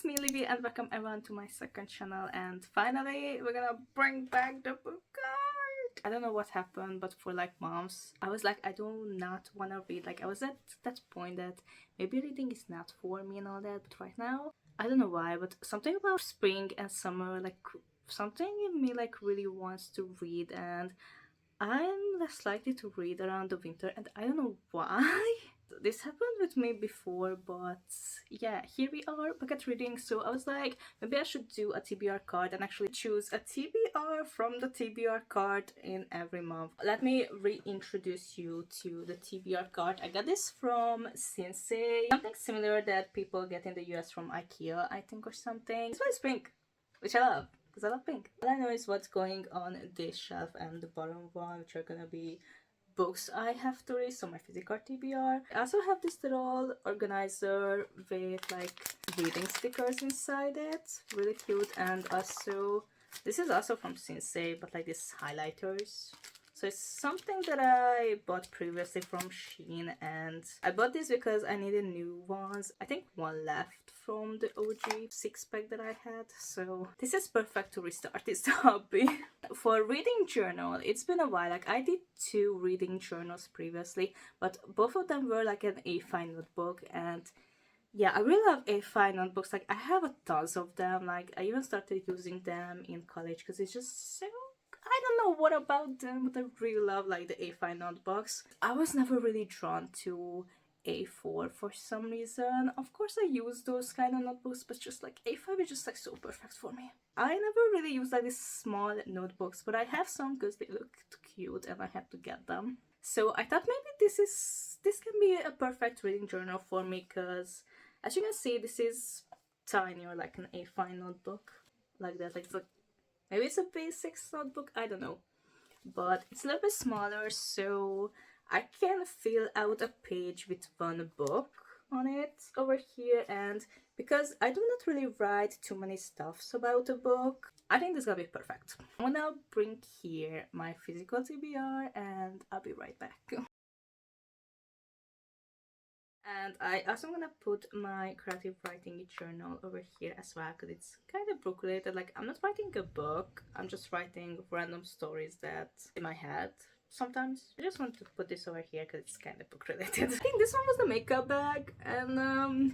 it's me, Libby, and welcome everyone to my second channel. And finally, we're gonna bring back the book card. I don't know what happened, but for like months, I was like, I do not want to read. Like, I was at that point that maybe reading is not for me and all that, but right now, I don't know why, but something about spring and summer, like, something in me, like, really wants to read, and I'm less likely to read around the winter, and I don't know why. This happened with me before, but yeah, here we are back at reading. So I was like, maybe I should do a TBR card and actually choose a TBR from the TBR card in every month. Let me reintroduce you to the TBR card. I got this from Sensei, something similar that people get in the US from IKEA, I think, or something. This one is pink, which I love because I love pink. All I know is what's going on this shelf and the bottom one, which are gonna be books I have to read, so my physical TBR. I also have this little organizer with like reading stickers inside it, really cute. And also this is also from Sensei, but like these highlighters. So it's something that I bought previously from Shein, and I bought this because I needed new ones. I think one left from the OG 6-pack that I had, so this is perfect to restart this hobby. For reading journal, it's been a while. Like, I did 2 reading journals previously, but both of them were like an A5 notebook, and yeah, I really love A5 notebooks. Like, I have a tons of them. Like, I even started using them in college because it's just so, I don't know what about them, but I really love like the A5 notebooks. I was never really drawn to A4 for some reason. Of course I use those kind of notebooks, but just like A5 is just like so perfect for me. I never really use like these small notebooks, but I have some because they look cute and I had to get them. So I thought maybe this can be a perfect reading journal for me, because as you can see, this is tiny, or like an A5 notebook, like that. Like, it's like, maybe it's a basics notebook, I don't know, but it's a little bit smaller, so I can fill out a page with one book on it over here. And because I do not really write too many stuffs about a book, I think this is gonna be perfect. I'm gonna bring here my physical TBR and I'll be right back. And I also gonna put my creative writing journal over here as well, because it's kind of book related. Like, I'm not writing a book, I'm just writing random stories that in my head sometimes. I just want to put this over here because it's kind of book related. I think this one was the makeup bag, and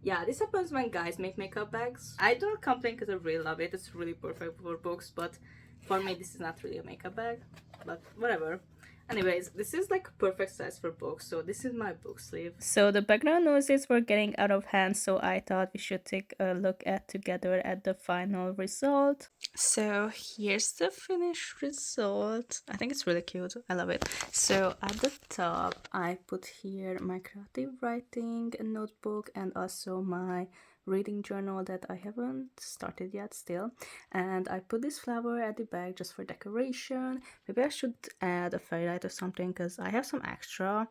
yeah, this happens when guys make makeup bags. I don't complain because I really love it. It's really perfect for books, but for me this is not really a makeup bag, but whatever. Anyways, this is like perfect size for books, so this is my book sleeve. So the background noises were getting out of hand, so I thought we should take a look at together at the final result. So here's the finished result. I think it's really cute. I love it. So at the top, I put here my creative writing notebook and also my reading journal that I haven't started yet still. And I put this flower at the back just for decoration. Maybe I should add a fairy light or something because I have some extra.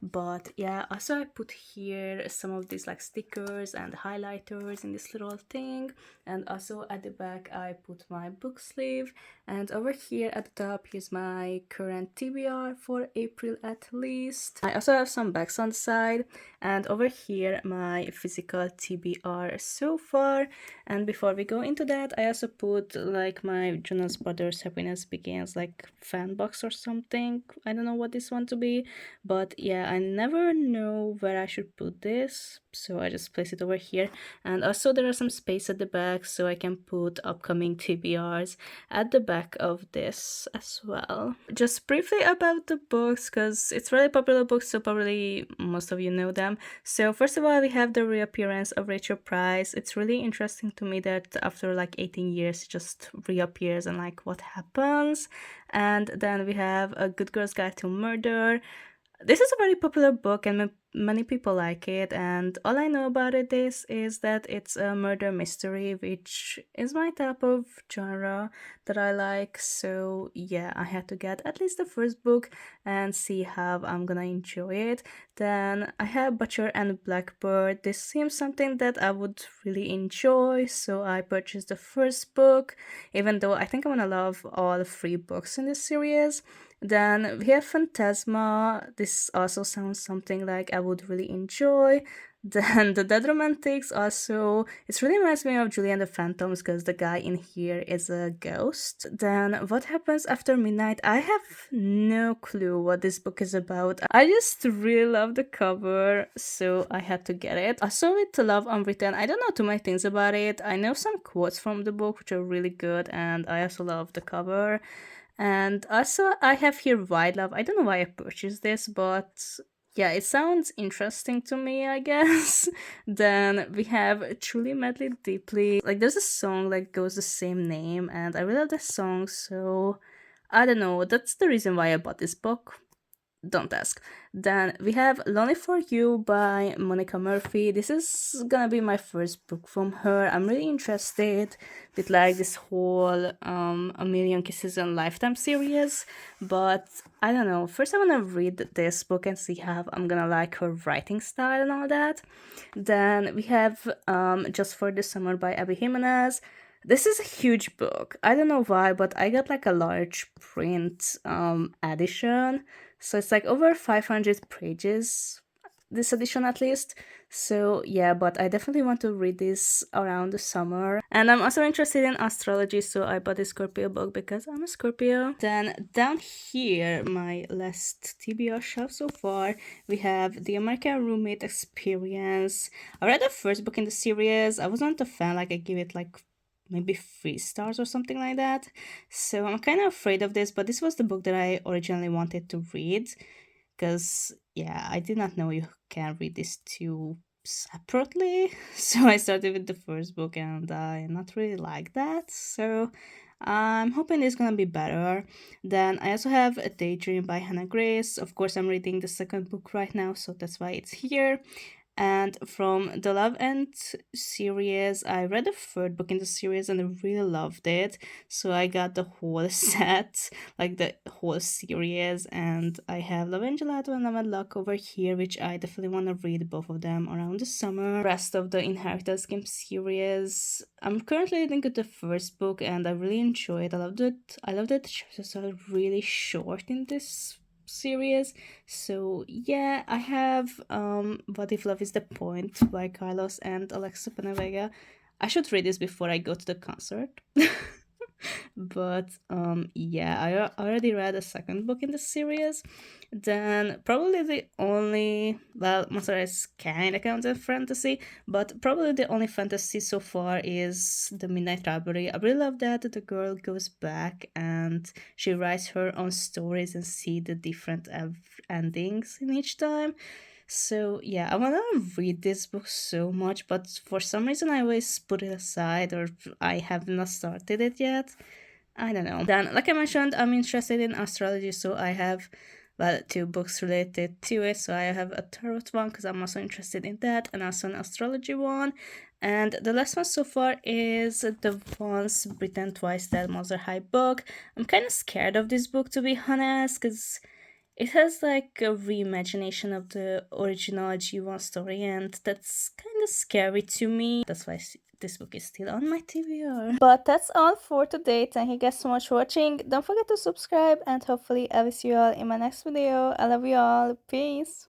But yeah, also I put here some of these like stickers and highlighters in this little thing. And also at the back I put my book sleeve, and over here at the top here's my current TBR for April at least. I also have some bags on the side, and over here my physical TBR so far. And before we go into that, I also put like my Jonas Brothers Happiness Begins like fan box or something. I don't know what this one to be, but yeah, I never know where I should put this, so I just place it over here. And also there are some space at the back, so I can put upcoming TBRs at the back of this as well. Just briefly about the books, because it's really popular books, so probably most of you know them. So first of all, we have the reappearance of Rachel Price. It's really interesting to me that after like 18 years it just reappears, and like what happens. And then we have A Good Girl's Guide to Murder. This is a very popular book and many people like it, and all I know about it is that it's a murder mystery, which is my type of genre that I like. So yeah, I had to get at least the first book and see how I'm gonna enjoy it. Then I have Butcher and Blackbird. This seems something that I would really enjoy, so I purchased the first book, even though I think I'm gonna love all 3 books in this series. Then we have Phantasma. This also sounds something like I would really enjoy. Then the Dead Romantics also, it really reminds me of Julie and the Phantoms because the guy in here is a ghost. Then What Happens After Midnight? I have no clue what this book is about. I just really love the cover, so I had to get it. I saw it, Love Unwritten. I don't know too many things about it. I know some quotes from the book which are really good, and I also love the cover. And also, I have here White Love. I don't know why I purchased this, but yeah, it sounds interesting to me, I guess. Then we have Truly Madly Deeply. Like, there's a song like goes the same name, and I really love this song, so I don't know. That's the reason why I bought this book. Don't ask. Then we have Lonely for You by Monica Murphy. This is gonna be my first book from her. I'm really interested with like this whole A Million Kisses in Lifetime series, but I don't know. First I wanna read this book and see how I'm gonna like her writing style and all that. Then we have Just for the Summer by Abby Jimenez. This is a huge book. I don't know why, but I got like a large print edition, so it's like over 500 pages, this edition at least. So yeah, but I definitely want to read this around the summer. And I'm also interested in astrology, so I bought a Scorpio book because I'm a Scorpio. Then down here, my last TBR shelf so far, we have The American Roommate Experience. I read the first book in the series. I wasn't a fan, like I give it like maybe 3 stars or something like that. So I'm kind of afraid of this, but this was the book that I originally wanted to read because, yeah, I did not know you can read these two separately. So I started with the first book and I not really like that. So I'm hoping it's gonna be better. Then I also have A Daydream by Hannah Grace. Of course, I'm reading the second book right now, so that's why it's here. And from the Love and series, I read the third book in the series and I really loved it. So I got the whole set, like the whole series, and I have Love and Gelato and Love and Luck over here, which I definitely want to read both of them around the summer. Rest of the Inheritance Game series, I'm currently reading the first book and I really enjoy it. I loved it. I loved it. Chapters are really short in this series. So yeah, I have What If Love Is the Point by Carlos and Alexa Penavega. I should read this before I go to the concert. But yeah, I already read a second book in the series. Then probably the only, well, Monster is kind of counts as fantasy, but probably the only fantasy so far is The Midnight Library. I really love that the girl goes back and she writes her own stories and see the different endings in each time. So yeah, I wanna read this book so much, but for some reason I always put it aside or I have not started it yet. I don't know. Then, like I mentioned, I'm interested in astrology, so I have, well, 2 books related to it. So I have a tarot one because I'm also interested in that, and also an astrology one. And the last one so far is the Once Written Twice Dead Monster High book. I'm kind of scared of this book, to be honest, because it has like a reimagination of the original G1 story, and that's kind of scary to me. That's why this book is still on my TBR. But that's all for today. Thank you guys so much for watching. Don't forget to subscribe, and hopefully I will see you all in my next video. I love you all. Peace.